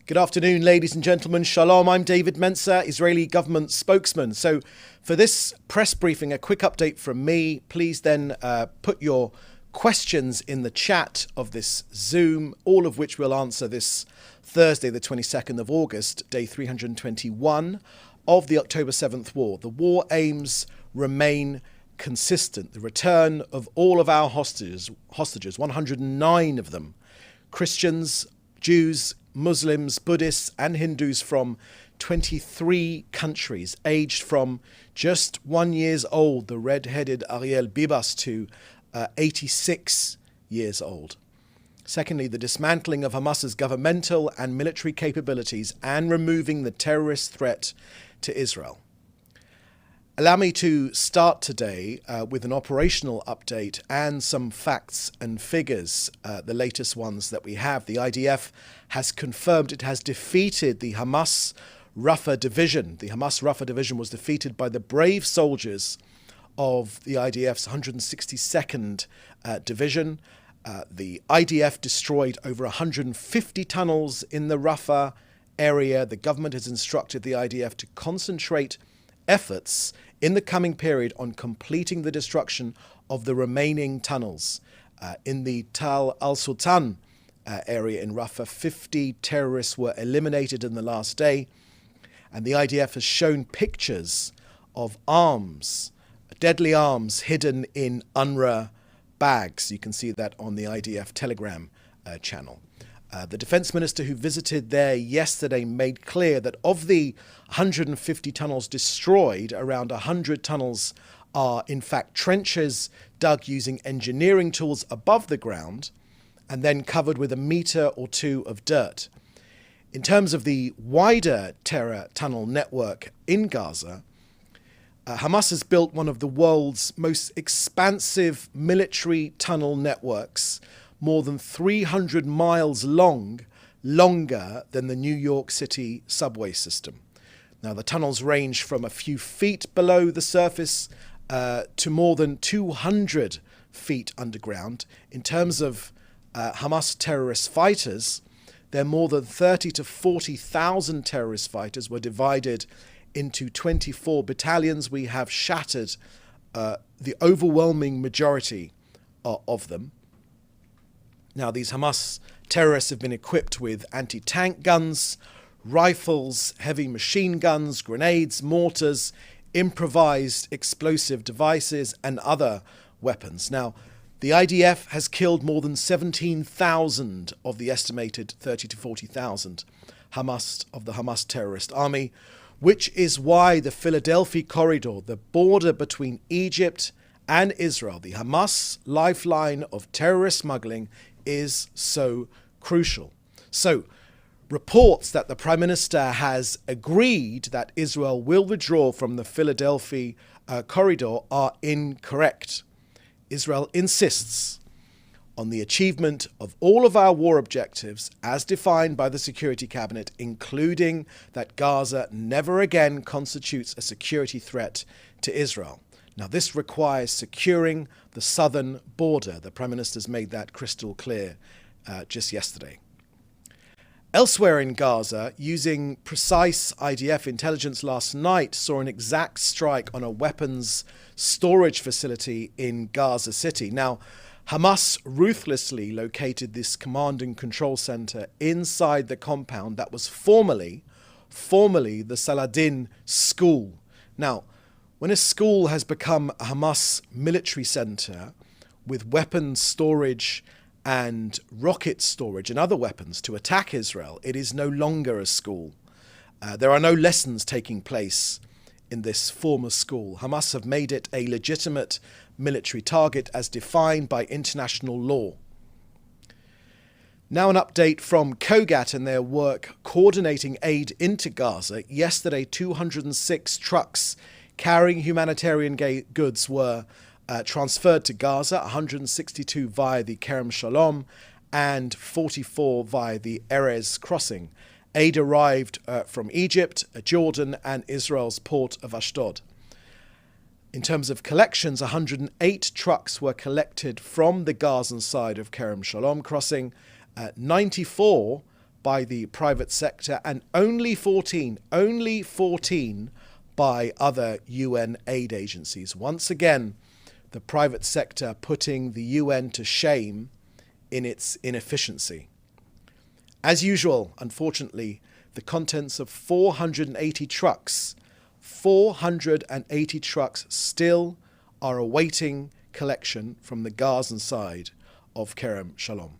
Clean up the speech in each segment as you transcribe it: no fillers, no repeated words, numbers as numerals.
Good afternoon, ladies and gentlemen. Shalom. I'm David Mencer, Israeli government spokesman. So for this press briefing, a quick update from me. Please then put your questions in the chat of this Zoom, all of which we'll answer this Thursday, the 22nd of August, day 321 of the October 7th war. The war aims remain consistent. The return of all of our hostages, 109 of them, Christians, Jews, Muslims, Buddhists and Hindus from 23 countries, aged from just 1 year old, the red-headed Ariel Bibas, to 86 years old. Secondly, the dismantling of Hamas's governmental and military capabilities and removing the terrorist threat to Israel. Allow me to start today with an operational update and some facts and figures, the latest ones that we have. The IDF has confirmed it has defeated the Hamas Rafah division. The Hamas Rafah division was defeated by the brave soldiers of the IDF's 162nd Division. The IDF destroyed over 150 tunnels in the Rafah area. The government has instructed the IDF to concentrate efforts in the coming period on completing the destruction of the remaining tunnels. In the Tal al-Sultan area in Rafah, 50 terrorists were eliminated in the last day, and the IDF has shown pictures of arms, deadly arms hidden in UNRWA bags. You can see that on the IDF Telegram channel. The defense minister who visited there yesterday made clear that of the 150 tunnels destroyed, around 100 tunnels are in fact trenches dug using engineering tools above the ground and then covered with 1 meter or 2 of dirt. In terms of the wider terror tunnel network in Gaza, Hamas has built one of the world's most expansive military tunnel networks, more than 300 miles long, longer than the New York City subway system. Now, the tunnels range from a few feet below the surface to more than 200 feet underground. In terms of Hamas terrorist fighters, there are more than 30 to 40,000 terrorist fighters were divided into 24 battalions. We have shattered the overwhelming majority of them. Now, these Hamas terrorists have been equipped with anti-tank guns, rifles, heavy machine guns, grenades, mortars, improvised explosive devices, and other weapons. Now, the IDF has killed more than 17,000 of the estimated 30 to 40,000 of the Hamas terrorist army, which is why the Philadelphia corridor, the border between Egypt and Israel, the Hamas lifeline of terrorist smuggling, is so crucial. So, reports that the Prime Minister has agreed that Israel will withdraw from the Philadelphia corridor are incorrect. Israel insists on the achievement of all of our war objectives as defined by the Security Cabinet, including that Gaza never again constitutes a security threat to Israel. Now, this requires securing the southern border. The Prime Minister's made that crystal clear just yesterday. Elsewhere in Gaza, using precise IDF intelligence last night, saw an exact strike on a weapons storage facility in Gaza City. Now, Hamas ruthlessly located this command and control center inside the compound that was formerly the Saladin school. Now, when a school has become a Hamas military center with weapons storage and rocket storage and other weapons to attack Israel, it is no longer a school. There are no lessons taking place in this former school. Hamas have made it a legitimate military target as defined by international law. Now an update from COGAT and their work coordinating aid into Gaza. Yesterday, 206 trucks carrying humanitarian goods were transferred to Gaza, 162 via the Kerem Shalom and 44 via the Erez crossing. Aid arrived from Egypt, Jordan and Israel's port of Ashdod. In terms of collections, 108 trucks were collected from the Gazan side of Kerem Shalom crossing, 94 by the private sector, and only 14 by other UN aid agencies. Once again, the private sector putting the UN to shame in its inefficiency. As usual, unfortunately, the contents of 480 trucks still are awaiting collection from the Gazan side of Kerem Shalom.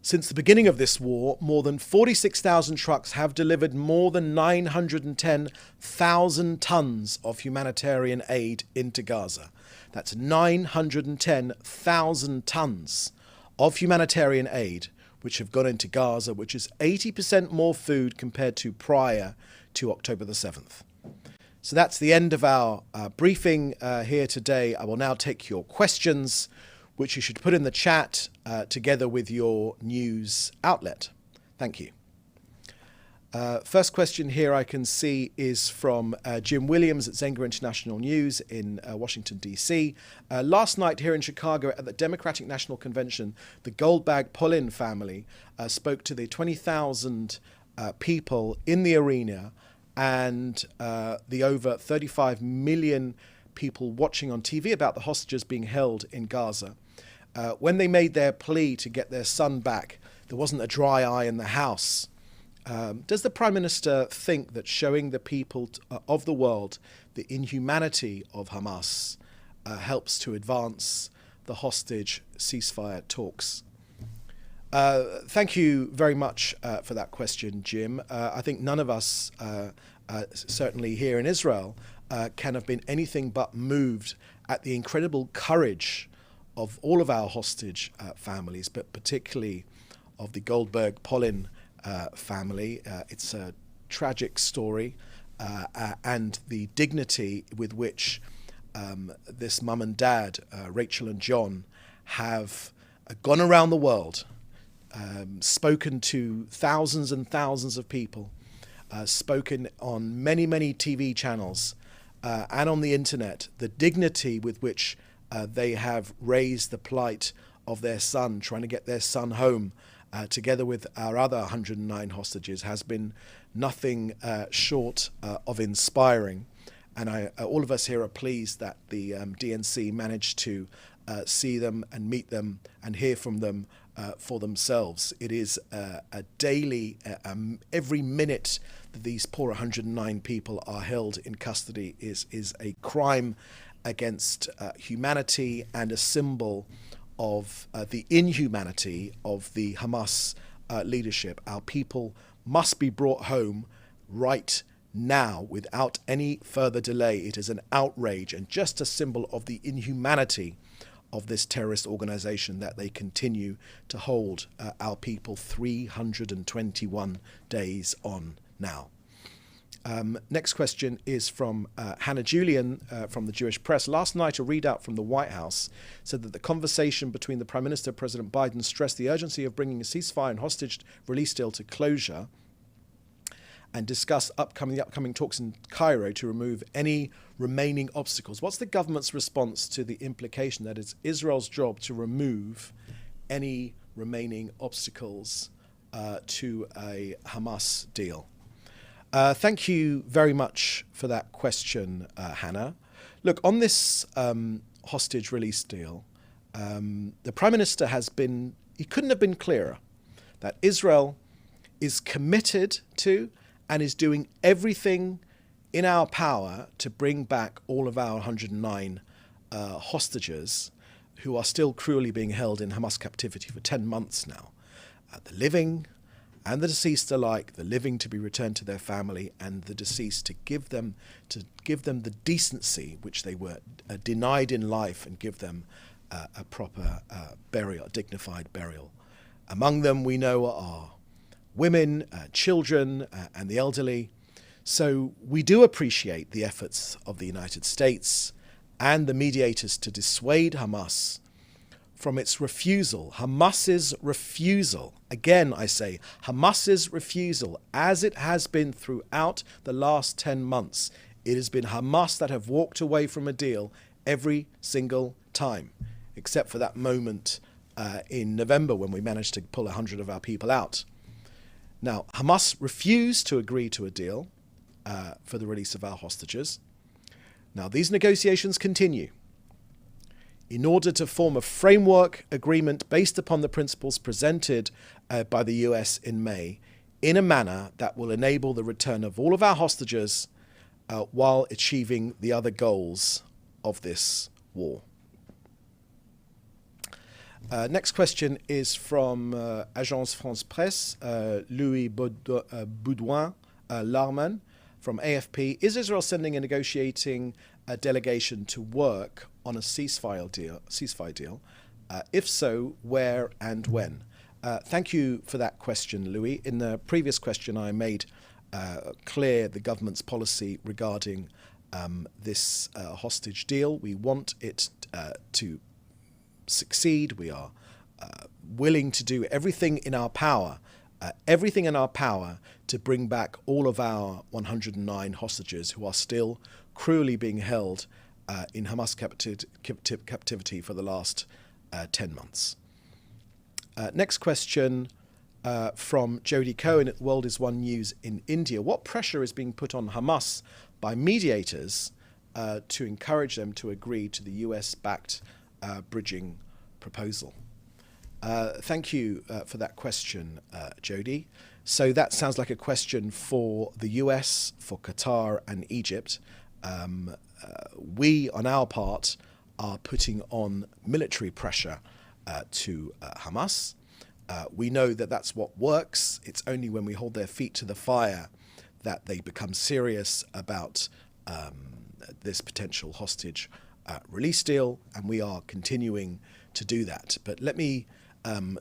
Since the beginning of this war, more than 46,000 trucks have delivered more than 910,000 tons of humanitarian aid into Gaza. That's 910,000 tons of humanitarian aid which have gone into Gaza, which is 80% more food compared to prior to October the 7th. So that's the end of our briefing here today. I will now take your questions, which you should put in the chat together with your news outlet. Thank you. First question here I can see is from Jim Williams at Zenga International News in Washington, D.C. Last night here in Chicago at the Democratic National Convention, the Goldbag Polin family spoke to the 20,000 people in the arena and the over 35 million people watching on TV about the hostages being held in Gaza. When they made their plea to get their son back, there wasn't a dry eye in the House. Does the Prime Minister think that showing the people of the world the inhumanity of Hamas helps to advance the hostage ceasefire talks? Thank you very much for that question, Jim. I think none of us, certainly here in Israel, can have been anything but moved at the incredible courage of all of our hostage families, but particularly of the Goldberg Polin family. It's a tragic story, and the dignity with which this mum and dad, Rachel and John, have gone around the world, spoken to thousands and thousands of people, spoken on many, many TV channels and on the internet, the dignity with which they have raised the plight of their son, trying to get their son home, together with our other 109 hostages, has been nothing short of inspiring. And all of us here are pleased that the DNC managed to see them and meet them and hear from them for themselves. It is a daily, every minute that these poor 109 people are held in custody is a crime against humanity and a symbol of the inhumanity of the Hamas leadership. Our people must be brought home right now without any further delay. It is an outrage and just a symbol of the inhumanity of this terrorist organization that they continue to hold our people 321 days on now. Next question is from Hannah Julian from the Jewish Press. Last night, a readout from the White House said that the conversation between the Prime Minister and President Biden stressed the urgency of bringing a ceasefire and hostage release deal to closure and discussed the upcoming talks in Cairo to remove any remaining obstacles. What's the government's response to the implication that it's Israel's job to remove any remaining obstacles to a Hamas deal? Thank you very much for that question, Hannah. Look, on this hostage release deal, the Prime Minister he couldn't have been clearer that Israel is committed to and is doing everything in our power to bring back all of our 109 hostages who are still cruelly being held in Hamas captivity for 10 months now. The living and the deceased alike, the living to be returned to their family, and the deceased to give them the decency which they were denied in life, and give them a proper burial, dignified burial. Among them, we know, are women, children, and the elderly. So we do appreciate the efforts of the United States and the mediators to dissuade Hamas from its refusal, Hamas's refusal, again I say, Hamas's refusal, as it has been throughout the last 10 months. It has been Hamas that have walked away from a deal every single time, except for that moment in November when we managed to pull 100 of our people out. Now, Hamas refused to agree to a deal for the release of our hostages. Now, these negotiations continue in order to form a framework agreement based upon the principles presented by the US in May in a manner that will enable the return of all of our hostages while achieving the other goals of this war. Next question is from Agence France Presse, Louis Baudouin Larman from AFP. Is Israel sending a negotiating delegation to work on a ceasefire deal? If so, where and when? Thank you for that question, Louis. In the previous question, I made clear the government's policy regarding this hostage deal. We want it to succeed. We are willing to do everything in our power to bring back all of our 109 hostages who are still cruelly being held in Hamas captivity for the last 10 months. Next question from Jodie Cohen at World is One News in India. What pressure is being put on Hamas by mediators to encourage them to agree to the US-backed bridging proposal? Thank you for that question, Jodie. So that sounds like a question for the US, for Qatar and Egypt. We, on our part, are putting on military pressure to Hamas. We know that that's what works. It's only when we hold their feet to the fire that they become serious about this potential hostage release deal, and we are continuing to do that. But let me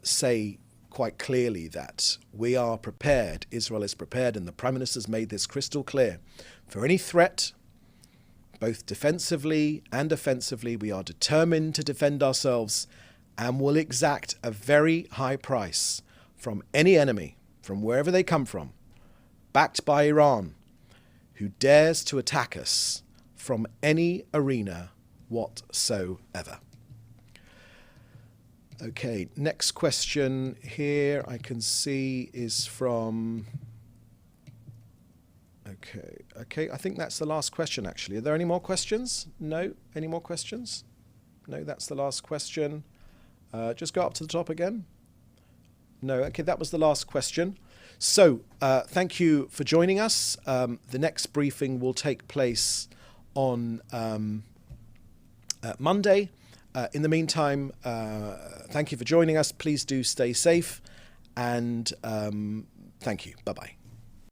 say quite clearly that we are prepared, Israel is prepared, and the Prime Minister's made this crystal clear, for any threat, both defensively and offensively. We are determined to defend ourselves and will exact a very high price from any enemy, from wherever they come from, backed by Iran, who dares to attack us from any arena whatsoever. Okay, next question here I can see is from... Okay, I think that's the last question, actually. Are there any more questions? No? Any more questions? No, that's the last question. Just go up to the top again. No, okay, that was the last question. So, thank you for joining us. The next briefing will take place on Monday. In the meantime, thank you for joining us. Please do stay safe, and thank you. Bye-bye.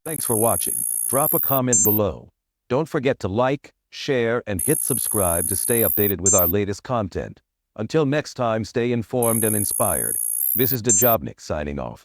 Thanks for watching. Drop a comment below. Don't forget to like, share, and hit subscribe to stay updated with our latest content. Until next time, stay informed and inspired. This is DaJobnik signing off.